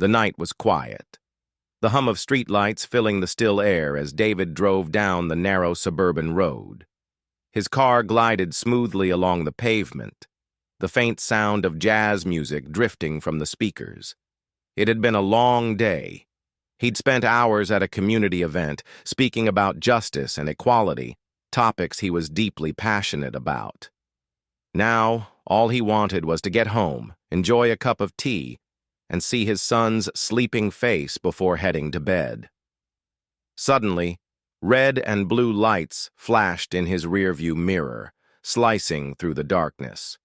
The night was quiet, the hum of streetlights filling the still air as David drove down the narrow suburban road. His car glided smoothly along the pavement, the faint sound of jazz music drifting from the speakers. It had been a long day. He'd spent hours at a community event, speaking about justice and equality, topics he was deeply passionate about. Now, all he wanted was to get home, enjoy a cup of tea, and see his son's sleeping face before heading to bed. Suddenly, red and blue lights flashed in his rearview mirror, slicing through the darkness.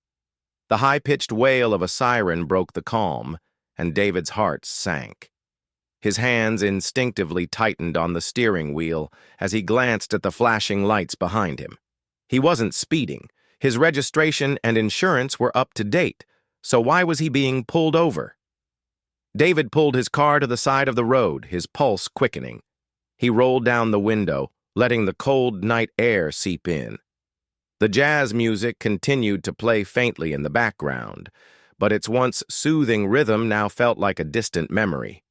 The high-pitched wail of a siren broke the calm, and David's heart sank. His hands instinctively tightened on the steering wheel as he glanced at the flashing lights behind him. He wasn't speeding. His registration and insurance were up to date, so why was he being pulled over? David pulled his car to the side of the road, his pulse quickening. He rolled down the window, letting the cold night air seep in. The jazz music continued to play faintly in the background, but its once soothing rhythm now felt like a distant memory.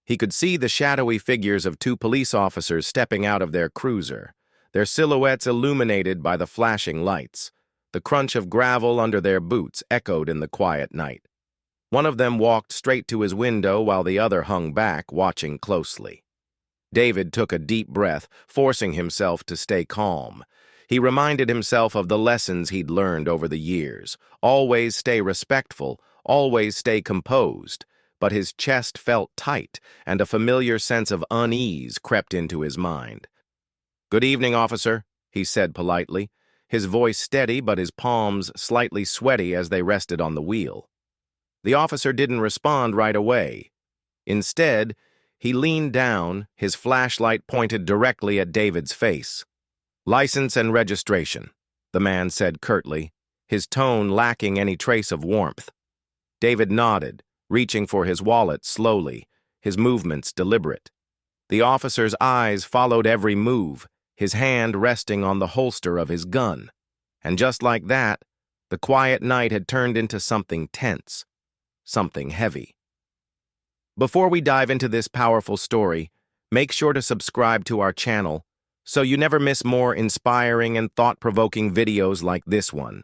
He could see the shadowy figures of two police officers stepping out of their cruiser, their silhouettes illuminated by the flashing lights. The crunch of gravel under their boots echoed in the quiet night. One of them walked straight to his window while the other hung back, watching closely. David took a deep breath, forcing himself to stay calm. He reminded himself of the lessons he'd learned over the years. Always stay respectful, always stay composed. But his chest felt tight, and a familiar sense of unease crept into his mind. "Good evening, officer," he said politely, his voice steady but his palms slightly sweaty as they rested on the wheel. The officer didn't respond right away. Instead, he leaned down, his flashlight pointed directly at David's face. "License and registration," the man said curtly, his tone lacking any trace of warmth. David nodded, reaching for his wallet slowly, his movements deliberate. The officer's eyes followed every move, his hand resting on the holster of his gun. And just like that, the quiet night had turned into something tense, something heavy. Before we dive into this powerful story, make sure to subscribe to our channel so you never miss more inspiring and thought-provoking videos like this one.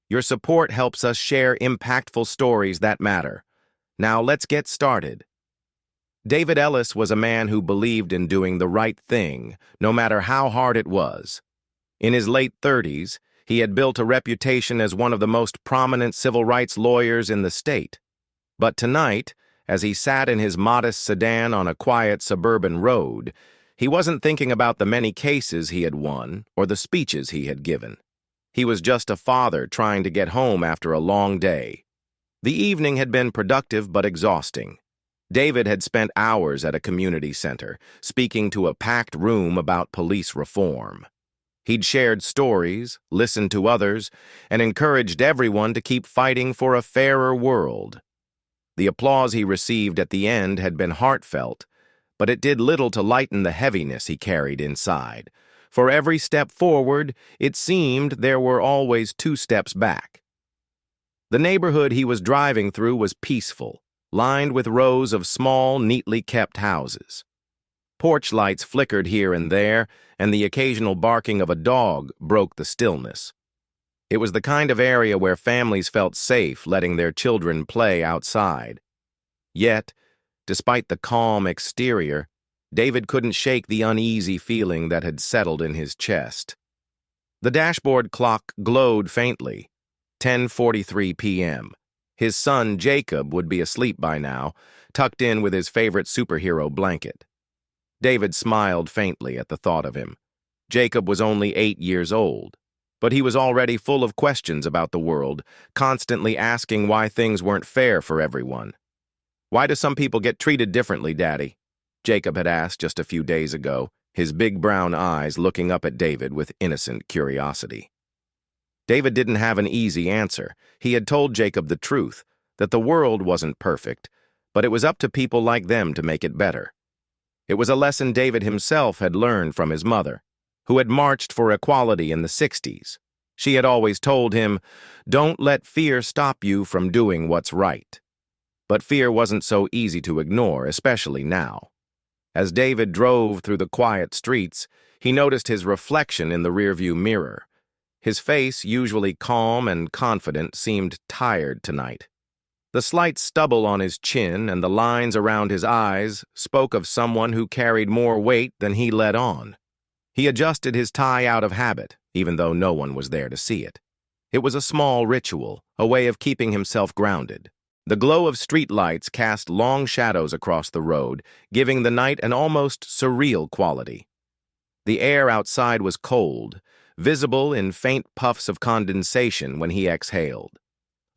Your support helps us share impactful stories that matter. Now let's get started. David Ellis was a man who believed in doing the right thing, no matter how hard it was. In his late 30s, he had built a reputation as one of the most prominent civil rights lawyers in the state. But tonight, as he sat in his modest sedan on a quiet suburban road, he wasn't thinking about the many cases he had won or the speeches he had given. He was just a father trying to get home after a long day. The evening had been productive but exhausting. David had spent hours at a community center, speaking to a packed room about police reform. He'd shared stories, listened to others, and encouraged everyone to keep fighting for a fairer world. The applause he received at the end had been heartfelt, but it did little to lighten the heaviness he carried inside. For every step forward, it seemed there were always 2 steps back. The neighborhood he was driving through was peaceful, lined with rows of small, neatly kept houses. Porch lights flickered here and there, and the occasional barking of a dog broke the stillness. It was the kind of area where families felt safe letting their children play outside. Yet, despite the calm exterior, David couldn't shake the uneasy feeling that had settled in his chest. The dashboard clock glowed faintly. 10:43 p.m. His son, Jacob, would be asleep by now, tucked in with his favorite superhero blanket. David smiled faintly at the thought of him. Jacob was only 8 years old, but he was already full of questions about the world, constantly asking why things weren't fair for everyone. "Why do some people get treated differently, Daddy?" Jacob had asked just a few days ago, his big brown eyes looking up at David with innocent curiosity. David didn't have an easy answer. He had told Jacob the truth, that the world wasn't perfect, but it was up to people like them to make it better. It was a lesson David himself had learned from his mother, who had marched for equality in the 60s. She had always told him, "Don't let fear stop you from doing what's right." But fear wasn't so easy to ignore, especially now. As David drove through the quiet streets, he noticed his reflection in the rearview mirror. His face, usually calm and confident, seemed tired tonight. The slight stubble on his chin and the lines around his eyes spoke of someone who carried more weight than he let on. He adjusted his tie out of habit, even though no one was there to see it. It was a small ritual, a way of keeping himself grounded. The glow of street lights cast long shadows across the road, giving the night an almost surreal quality. The air outside was cold, visible in faint puffs of condensation when he exhaled.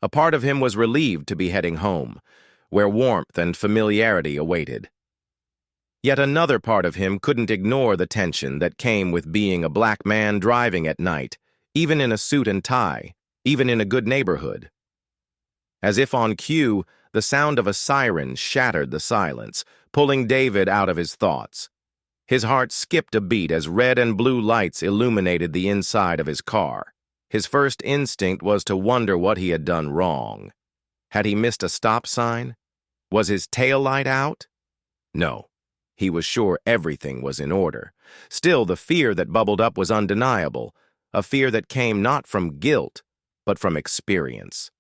A part of him was relieved to be heading home, where warmth and familiarity awaited. Yet another part of him couldn't ignore the tension that came with being a black man driving at night, even in a suit and tie, even in a good neighborhood. As if on cue, the sound of a siren shattered the silence, pulling David out of his thoughts. His heart skipped a beat as red and blue lights illuminated the inside of his car. His first instinct was to wonder what he had done wrong. Had he missed a stop sign? Was his taillight out? No. He was sure everything was in order. Still, the fear that bubbled up was undeniable, a fear that came not from guilt, but from experience.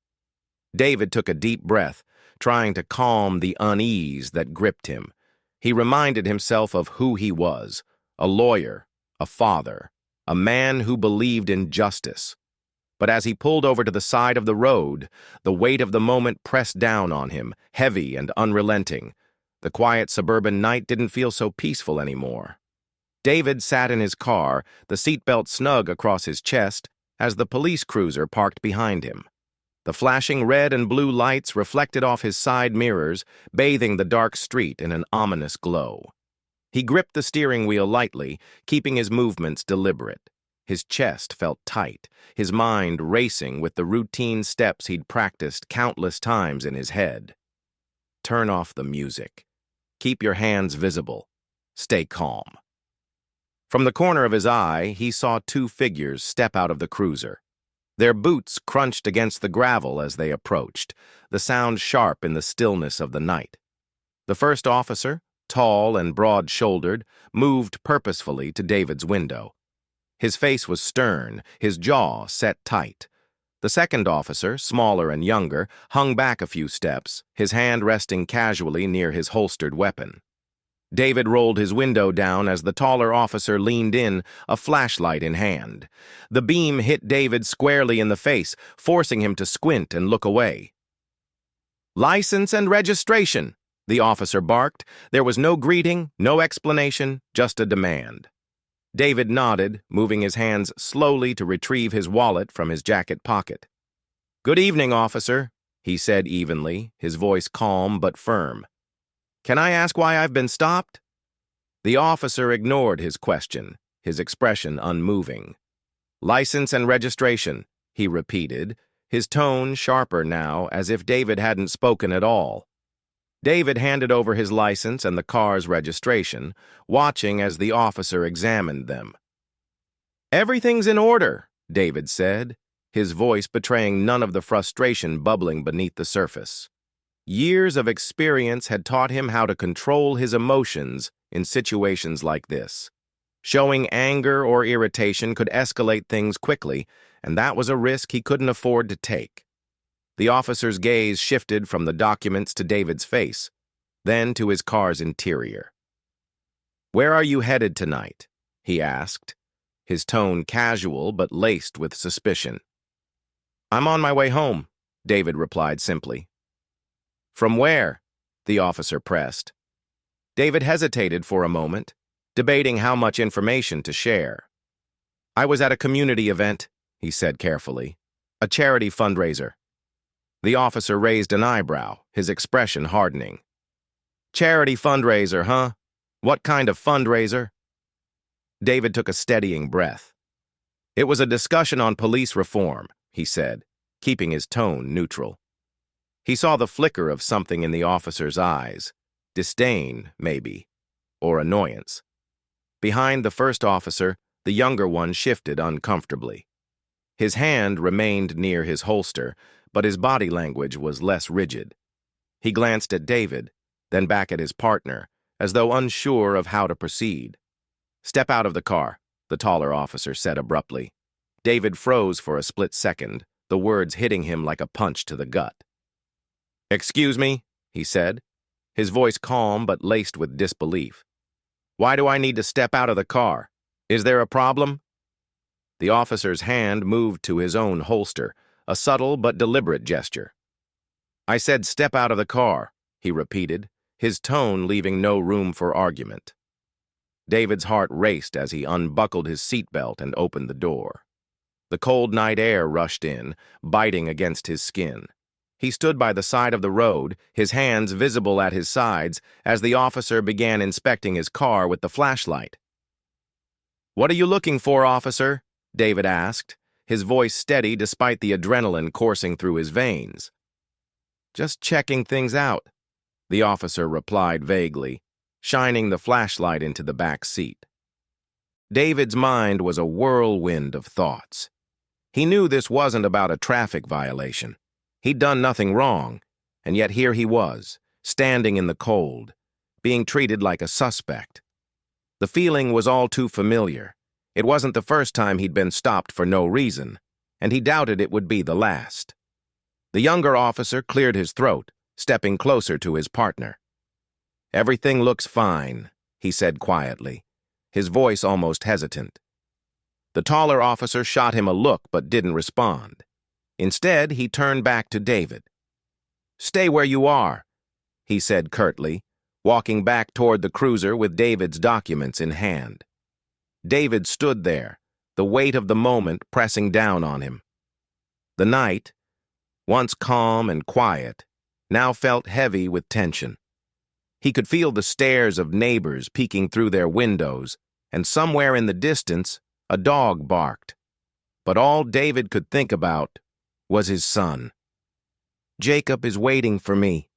David took a deep breath, trying to calm the unease that gripped him. He reminded himself of who he was, a lawyer, a father, a man who believed in justice. But as he pulled over to the side of the road, the weight of the moment pressed down on him, heavy and unrelenting. The quiet suburban night didn't feel so peaceful anymore. David sat in his car, the seatbelt snug across his chest, as the police cruiser parked behind him. The flashing red and blue lights reflected off his side mirrors, bathing the dark street in an ominous glow. He gripped the steering wheel lightly, keeping his movements deliberate. His chest felt tight, his mind racing with the routine steps he'd practiced countless times in his head. Turn off the music. Keep your hands visible. Stay calm. From the corner of his eye, he saw two figures step out of the cruiser. Their boots crunched against the gravel as they approached, the sound sharp in the stillness of the night. The first officer, tall and broad-shouldered, moved purposefully to David's window. His face was stern, his jaw set tight. The second officer, smaller and younger, hung back a few steps, his hand resting casually near his holstered weapon. David rolled his window down as the taller officer leaned in, a flashlight in hand. The beam hit David squarely in the face, forcing him to squint and look away. "License and registration," the officer barked. There was no greeting, no explanation, just a demand. David nodded, moving his hands slowly to retrieve his wallet from his jacket pocket. "Good evening, officer," he said evenly, his voice calm but firm. "Can I ask why I've been stopped?" The officer ignored his question, his expression unmoving. "License and registration," he repeated, his tone sharper now, as if David hadn't spoken at all. David handed over his license and the car's registration, watching as the officer examined them. "Everything's in order," David said, his voice betraying none of the frustration bubbling beneath the surface. Years of experience had taught him how to control his emotions in situations like this. Showing anger or irritation could escalate things quickly, and that was a risk he couldn't afford to take. The officer's gaze shifted from the documents to David's face, then to his car's interior. "Where are you headed tonight?" he asked, his tone casual but laced with suspicion. "I'm on my way home," David replied simply. "From where?" the officer pressed. David hesitated for a moment, debating how much information to share. "I was at a community event," he said carefully. "A charity fundraiser." The officer raised an eyebrow, his expression hardening. "Charity fundraiser, huh? What kind of fundraiser?" David took a steadying breath. "It was a discussion on police reform," he said, keeping his tone neutral. He saw the flicker of something in the officer's eyes, disdain, maybe, or annoyance. Behind the first officer, the younger one shifted uncomfortably. His hand remained near his holster, but his body language was less rigid. He glanced at David, then back at his partner, as though unsure of how to proceed. "Step out of the car," the taller officer said abruptly. David froze for a split second, the words hitting him like a punch to the gut. "Excuse me," he said, his voice calm but laced with disbelief. "Why do I need to step out of the car? Is there a problem?" The officer's hand moved to his own holster, a subtle but deliberate gesture. "I said step out of the car," he repeated, his tone leaving no room for argument. David's heart raced as he unbuckled his seatbelt and opened the door. The cold night air rushed in, biting against his skin. He stood by the side of the road, his hands visible at his sides, as the officer began inspecting his car with the flashlight. "What are you looking for, officer?" David asked, his voice steady despite the adrenaline coursing through his veins. "Just checking things out," the officer replied vaguely, shining the flashlight into the back seat. David's mind was a whirlwind of thoughts. He knew this wasn't about a traffic violation. He'd done nothing wrong, and yet here he was, standing in the cold, being treated like a suspect. The feeling was all too familiar. It wasn't the first time he'd been stopped for no reason, and he doubted it would be the last. The younger officer cleared his throat, stepping closer to his partner. "Everything looks fine," he said quietly, his voice almost hesitant. The taller officer shot him a look but didn't respond. Instead, he turned back to David. "Stay where you are," he said curtly, walking back toward the cruiser with David's documents in hand. David stood there, the weight of the moment pressing down on him. The night, once calm and quiet, now felt heavy with tension. He could feel the stares of neighbors peeking through their windows, and somewhere in the distance, a dog barked. But all David could think about was his son. "Jacob is waiting for me.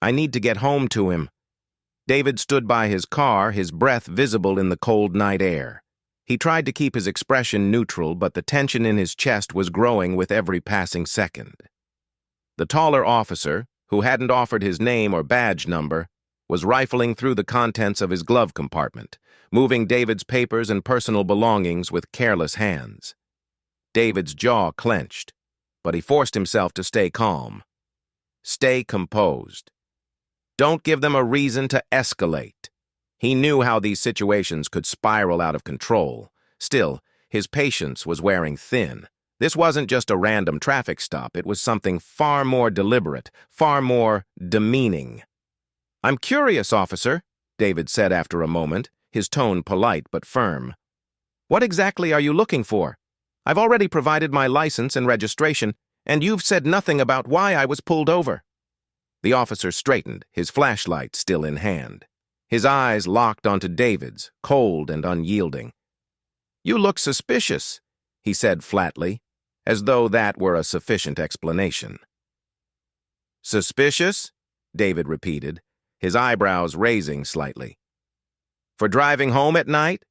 I need to get home to him." David stood by his car, his breath visible in the cold night air. He tried to keep his expression neutral, but the tension in his chest was growing with every passing second. The taller officer, who hadn't offered his name or badge number, was rifling through the contents of his glove compartment, moving David's papers and personal belongings with careless hands. David's jaw clenched, but he forced himself to stay calm. Stay composed. Don't give them a reason to escalate. He knew how these situations could spiral out of control. Still, his patience was wearing thin. This wasn't just a random traffic stop. It was something far more deliberate, far more demeaning. "I'm curious, officer," David said after a moment, his tone polite but firm. "What exactly are you looking for? I've already provided my license and registration, and you've said nothing about why I was pulled over." The officer straightened, his flashlight still in hand. His eyes locked onto David's, cold and unyielding. "You look suspicious," he said flatly, as though that were a sufficient explanation. "Suspicious?" David repeated, his eyebrows raising slightly. "For driving home at night?"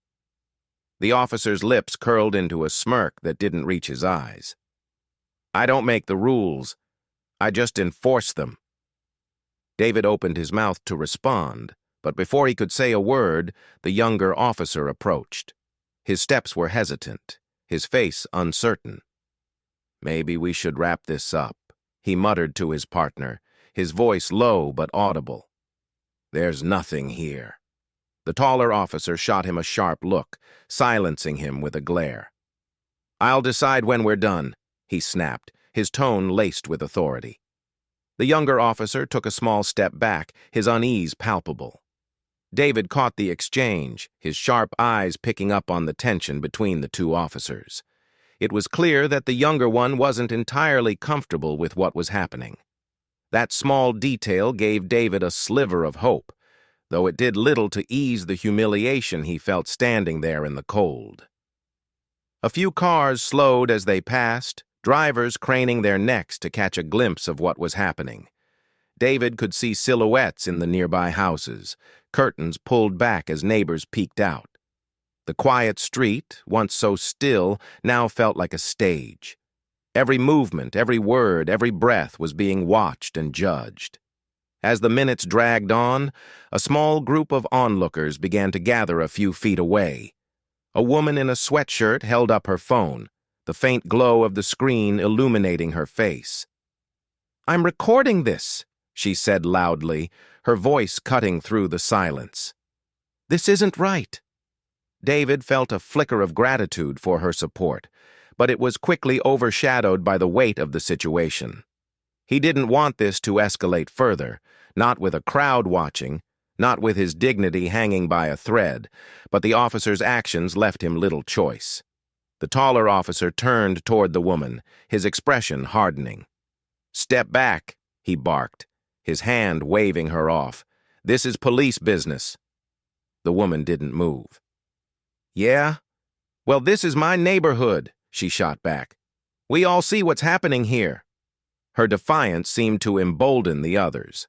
The officer's lips curled into a smirk that didn't reach his eyes. "I don't make the rules. I just enforce them." David opened his mouth to respond, but before he could say a word, the younger officer approached. His steps were hesitant, his face uncertain. "Maybe we should wrap this up," he muttered to his partner, his voice low but audible. "There's nothing here." The taller officer shot him a sharp look, silencing him with a glare. "I'll decide when we're done," he snapped, his tone laced with authority. The younger officer took a small step back, his unease palpable. David caught the exchange, his sharp eyes picking up on the tension between the two officers. It was clear that the younger one wasn't entirely comfortable with what was happening. That small detail gave David a sliver of hope, though it did little to ease the humiliation he felt standing there in the cold. A few cars slowed as they passed, drivers craning their necks to catch a glimpse of what was happening. David could see silhouettes in the nearby houses, curtains pulled back as neighbors peeked out. The quiet street, once so still, now felt like a stage. Every movement, every word, every breath was being watched and judged. As the minutes dragged on, a small group of onlookers began to gather a few feet away. A woman in a sweatshirt held up her phone, the faint glow of the screen illuminating her face. "I'm recording this," she said loudly, her voice cutting through the silence. "This isn't right." David felt a flicker of gratitude for her support, but it was quickly overshadowed by the weight of the situation. He didn't want this to escalate further, not with a crowd watching, not with his dignity hanging by a thread, but the officer's actions left him little choice. The taller officer turned toward the woman, his expression hardening. "Step back," he barked, his hand waving her off. "This is police business." The woman didn't move. "Yeah? Well, this is my neighborhood," she shot back. "We all see what's happening here." Her defiance seemed to embolden the others.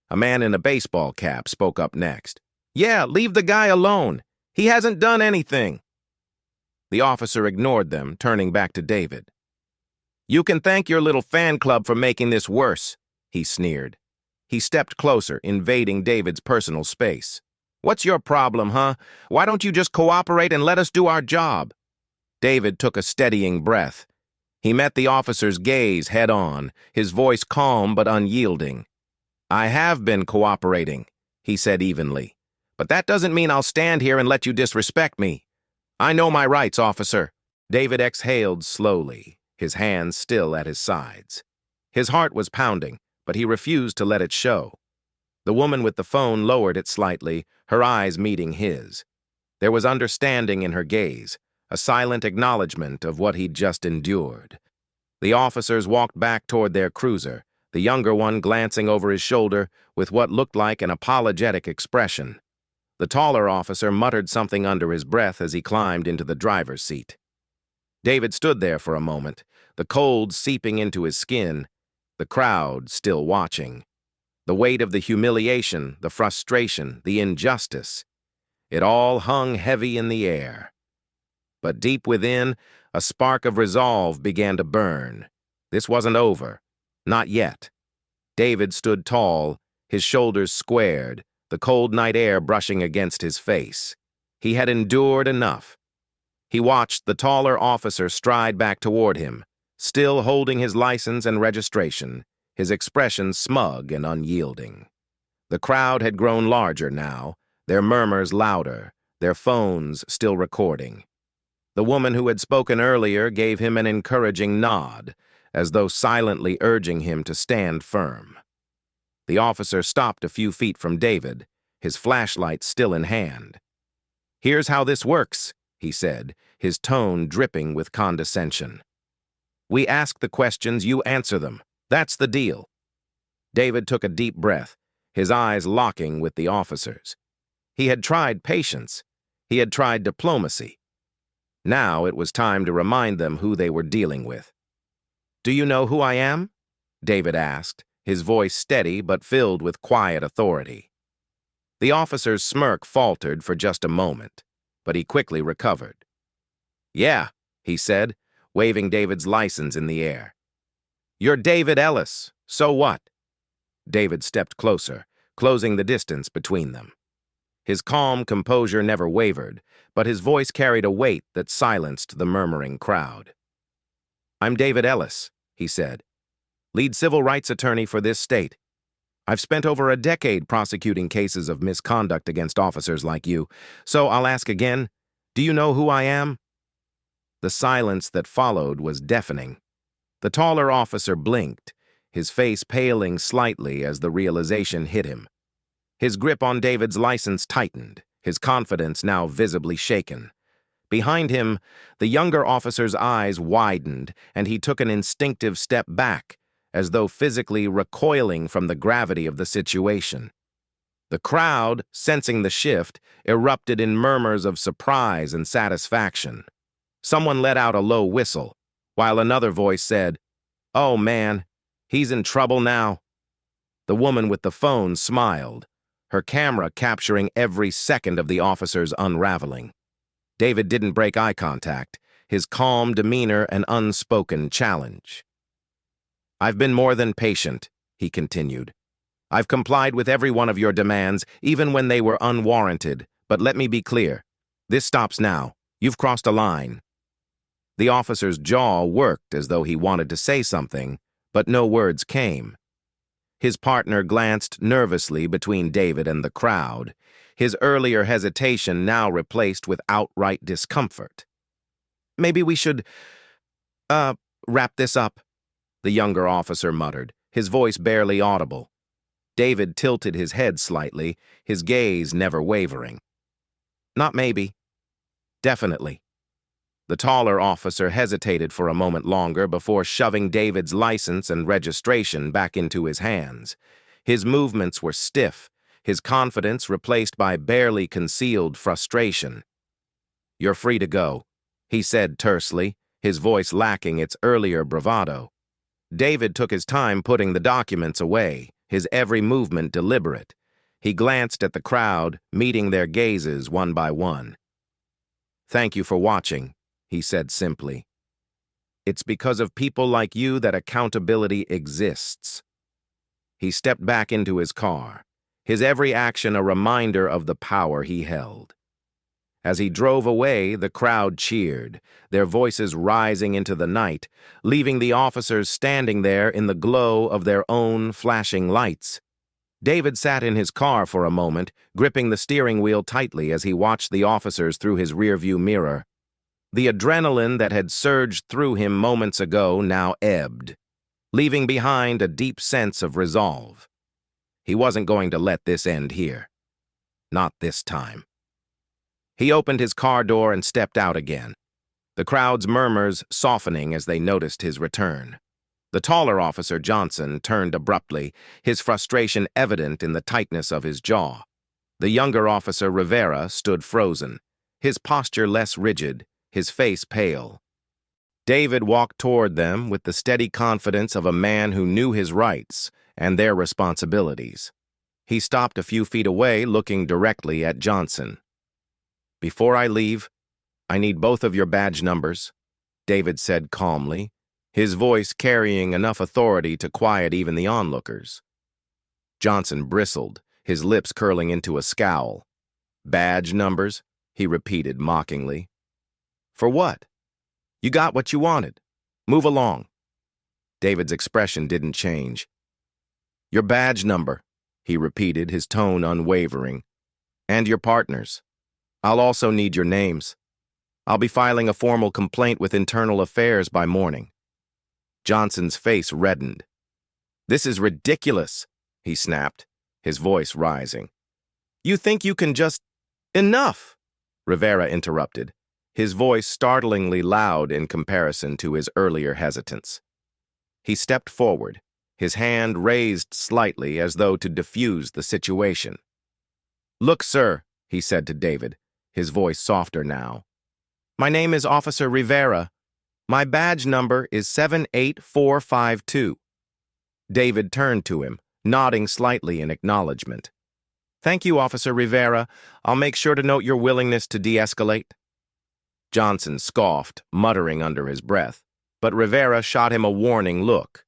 A man in a baseball cap spoke up next. "Yeah, leave the guy alone. He hasn't done anything." The officer ignored them, turning back to David. "You can thank your little fan club for making this worse," he sneered. He stepped closer, invading David's personal space. "What's your problem, huh? Why don't you just cooperate and let us do our job?" David took a steadying breath. He met the officer's gaze head-on, his voice calm but unyielding. "I have been cooperating," he said evenly. "But that doesn't mean I'll stand here and let you disrespect me. I know my rights, officer." David exhaled slowly, his hands still at his sides. His heart was pounding, but he refused to let it show. The woman with the phone lowered it slightly, her eyes meeting his. There was understanding in her gaze, a silent acknowledgement of what he'd just endured. The officers walked back toward their cruiser, the younger one glancing over his shoulder with what looked like an apologetic expression. The taller officer muttered something under his breath as he climbed into the driver's seat. David stood there for a moment, the cold seeping into his skin, the crowd still watching. The weight of the humiliation, the frustration, the injustice. It all hung heavy in the air. But deep within, a spark of resolve began to burn. This wasn't over. Not yet. David stood tall, his shoulders squared, the cold night air brushing against his face. He had endured enough. He watched the taller officer stride back toward him, still holding his license and registration, his expression smug and unyielding. The crowd had grown larger now, their murmurs louder, their phones still recording. The woman who had spoken earlier gave him an encouraging nod, as though silently urging him to stand firm. The officer stopped a few feet from David, his flashlight still in hand. "Here's how this works," he said, his tone dripping with condescension. "We ask the questions, you answer them. That's the deal." David took a deep breath, his eyes locking with the officer's. He had tried patience. He had tried diplomacy. Now it was time to remind them who they were dealing with. "Do you know who I am?" David asked, his voice steady but filled with quiet authority. The officer's smirk faltered for just a moment, but he quickly recovered. "Yeah," he said, waving David's license in the air. "You're David Ellis. So what?" David stepped closer, closing the distance between them. His calm composure never wavered, but his voice carried a weight that silenced the murmuring crowd. "I'm David Ellis," he said, "lead civil rights attorney for this state. I've spent over a decade prosecuting cases of misconduct against officers like you, so I'll ask again, do you know who I am?" The silence that followed was deafening. The taller officer blinked, his face paling slightly as the realization hit him. His grip on David's license tightened, his confidence now visibly shaken. Behind him, the younger officer's eyes widened, and he took an instinctive step back, as though physically recoiling from the gravity of the situation. The crowd, sensing the shift, erupted in murmurs of surprise and satisfaction. Someone let out a low whistle, while another voice said, "Oh man, he's in trouble now." The woman with the phone smiled, her camera capturing every second of the officer's unraveling. David didn't break eye contact, his calm demeanor an unspoken challenge. "I've been more than patient," he continued. I've complied with every one of your demands, even when they were unwarranted. But let me be clear. This stops now. You've crossed a line." The officer's jaw worked as though he wanted to say something, but no words came. His partner glanced nervously between David and the crowd, his earlier hesitation now replaced with outright discomfort. "Maybe we should, wrap this up," the younger officer muttered, his voice barely audible. David tilted his head slightly, his gaze never wavering. "Not maybe. Definitely." The taller officer hesitated for a moment longer before shoving David's license and registration back into his hands. His movements were stiff, his confidence replaced by barely concealed frustration. "You're free to go," he said tersely, his voice lacking its earlier bravado. David took his time putting the documents away, his every movement deliberate. He glanced at the crowd, meeting their gazes one by one. "Thank you for watching," he said simply. "It's because of people like you that accountability exists." He stepped back into his car, his every action a reminder of the power he held. As he drove away, the crowd cheered, their voices rising into the night, leaving the officers standing there in the glow of their own flashing lights. David sat in his car for a moment, gripping the steering wheel tightly as he watched the officers through his rearview mirror. The adrenaline that had surged through him moments ago now ebbed, leaving behind a deep sense of resolve. He wasn't going to let this end here. Not this time. He opened his car door and stepped out again, the crowd's murmurs softening as they noticed his return. The taller officer, Johnson, turned abruptly, his frustration evident in the tightness of his jaw. The younger officer, Rivera, stood frozen, his posture less rigid, his face pale. David walked toward them with the steady confidence of a man who knew his rights and their responsibilities. He stopped a few feet away, looking directly at Johnson. "Before I leave, I need both of your badge numbers," David said calmly, his voice carrying enough authority to quiet even the onlookers. Johnson bristled, his lips curling into a scowl. "Badge numbers?" he repeated mockingly. "For what? You got what you wanted. Move along." David's expression didn't change. "Your badge number," he repeated, his tone unwavering. "And your partners. I'll also need your names. I'll be filing a formal complaint with Internal Affairs by morning." Johnson's face reddened. "This is ridiculous," he snapped, his voice rising. "You think you can just— Enough!" Rivera interrupted, his voice startlingly loud in comparison to his earlier hesitance. He stepped forward, his hand raised slightly as though to diffuse the situation. "Look, sir," he said to David, his voice softer now. "My name is Officer Rivera. My badge number is 78452. David turned to him, nodding slightly in acknowledgement. "Thank you, Officer Rivera. I'll make sure to note your willingness to de-escalate." Johnson scoffed, muttering under his breath, but Rivera shot him a warning look.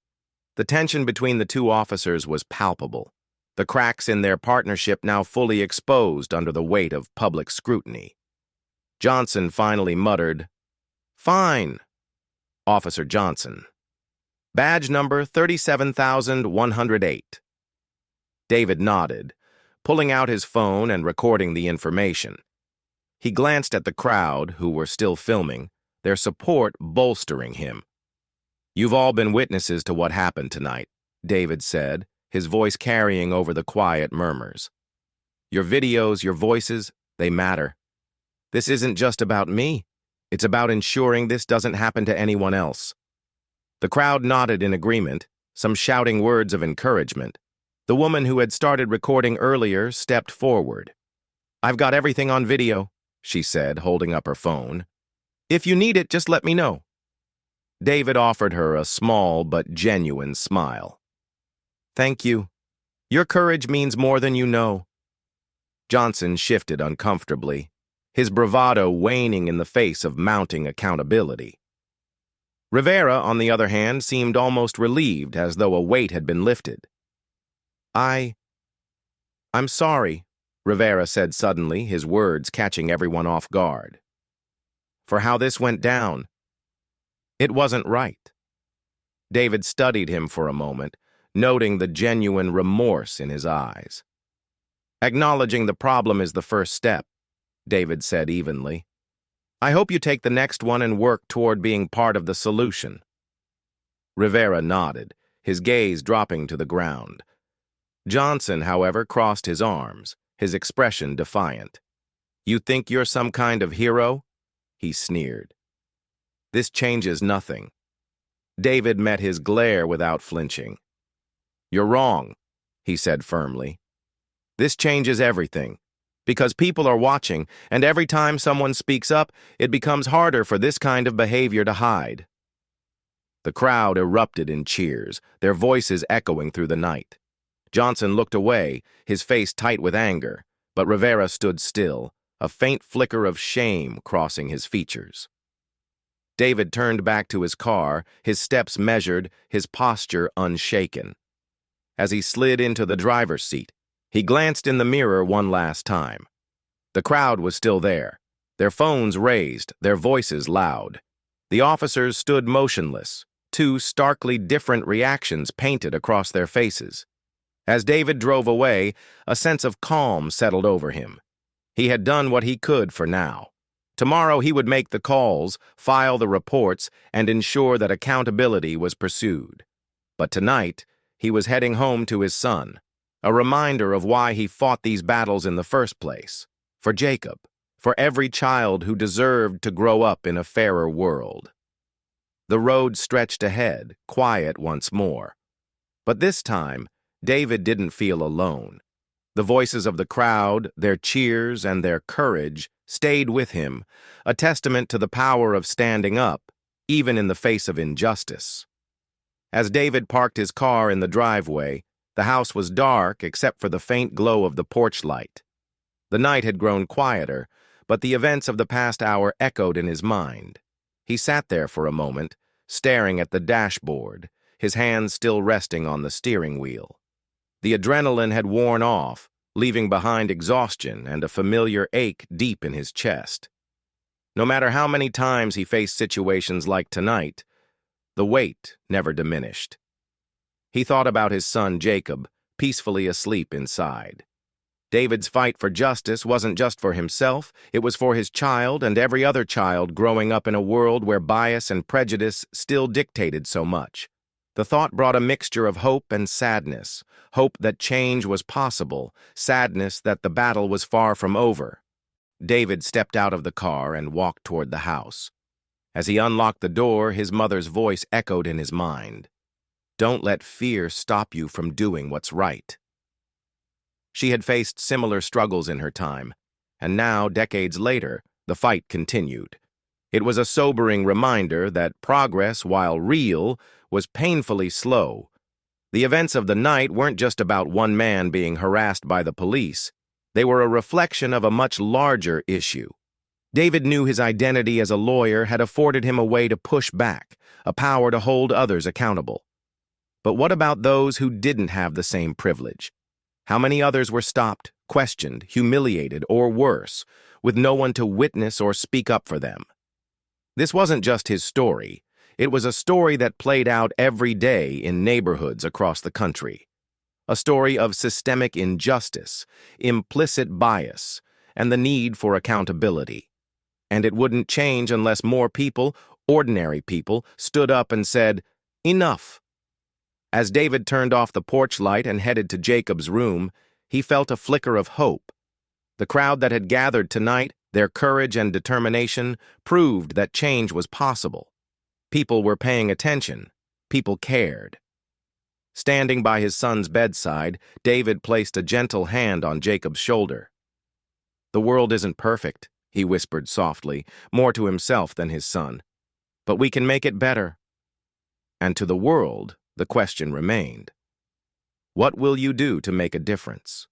The tension between the two officers was palpable, the cracks in their partnership now fully exposed under the weight of public scrutiny. Johnson finally muttered, "Fine, Officer Johnson. Badge number 37,108. David nodded, pulling out his phone and recording the information. He glanced at the crowd, who were still filming, their support bolstering him. "You've all been witnesses to what happened tonight," David said, his voice carrying over the quiet murmurs. "Your videos, your voices, they matter. This isn't just about me. It's about ensuring this doesn't happen to anyone else." The crowd nodded in agreement, some shouting words of encouragement. The woman who had started recording earlier stepped forward. "I've got everything on video," she said, holding up her phone. "If you need it, just let me know." David offered her a small but genuine smile. "Thank you. Your courage means more than you know." Johnson shifted uncomfortably, his bravado waning in the face of mounting accountability. Rivera, on the other hand, seemed almost relieved, as though a weight had been lifted. I... I'm sorry, Rivera said suddenly, his words catching everyone off guard. For how this went down. It wasn't right. David studied him for a moment, noting the genuine remorse in his eyes. Acknowledging the problem is the first step, David said evenly. I hope you take the next one and work toward being part of the solution. Rivera nodded, his gaze dropping to the ground. Johnson, however, crossed his arms, his expression defiant. You think you're some kind of hero? He sneered. This changes nothing. David met his glare without flinching. You're wrong, he said firmly. This changes everything, because people are watching, and every time someone speaks up, it becomes harder for this kind of behavior to hide. The crowd erupted in cheers, their voices echoing through the night. Johnson looked away, his face tight with anger, but Rivera stood still, a faint flicker of shame crossing his features. David turned back to his car, his steps measured, his posture unshaken. As he slid into the driver's seat, he glanced in the mirror one last time. The crowd was still there, their phones raised, their voices loud. The officers stood motionless, two starkly different reactions painted across their faces. As David drove away, a sense of calm settled over him. He had done what he could for now. Tomorrow he would make the calls, file the reports, and ensure that accountability was pursued. But tonight, he was heading home to his son, a reminder of why he fought these battles in the first place, for Jacob, for every child who deserved to grow up in a fairer world. The road stretched ahead, quiet once more. But this time, David didn't feel alone. The voices of the crowd, their cheers, and their courage stayed with him, a testament to the power of standing up, even in the face of injustice. As David parked his car in the driveway, the house was dark except for the faint glow of the porch light. The night had grown quieter, but the events of the past hour echoed in his mind. He sat there for a moment, staring at the dashboard, his hands still resting on the steering wheel. The adrenaline had worn off, leaving behind exhaustion and a familiar ache deep in his chest. No matter how many times he faced situations like tonight, the weight never diminished. He thought about his son Jacob, peacefully asleep inside. David's fight for justice wasn't just for himself, it was for his child and every other child growing up in a world where bias and prejudice still dictated so much. The thought brought a mixture of hope and sadness, hope that change was possible, sadness that the battle was far from over. David stepped out of the car and walked toward the house. As he unlocked the door, his mother's voice echoed in his mind. Don't let fear stop you from doing what's right. She had faced similar struggles in her time, and now, decades later, the fight continued. It was a sobering reminder that progress, while real, was painfully slow. The events of the night weren't just about one man being harassed by the police. They were a reflection of a much larger issue. David knew his identity as a lawyer had afforded him a way to push back, a power to hold others accountable. But what about those who didn't have the same privilege? How many others were stopped, questioned, humiliated, or worse, with no one to witness or speak up for them? This wasn't just his story. It was a story that played out every day in neighborhoods across the country. A story of systemic injustice, implicit bias, and the need for accountability. And it wouldn't change unless more people, ordinary people, stood up and said, "Enough." As David turned off the porch light and headed to Jacob's room, he felt a flicker of hope. The crowd that had gathered tonight, their courage and determination, proved that change was possible. People were paying attention. People cared. Standing by his son's bedside, David placed a gentle hand on Jacob's shoulder. The world isn't perfect, he whispered softly, more to himself than his son. But we can make it better. And to the world, the question remained. What will you do to make a difference?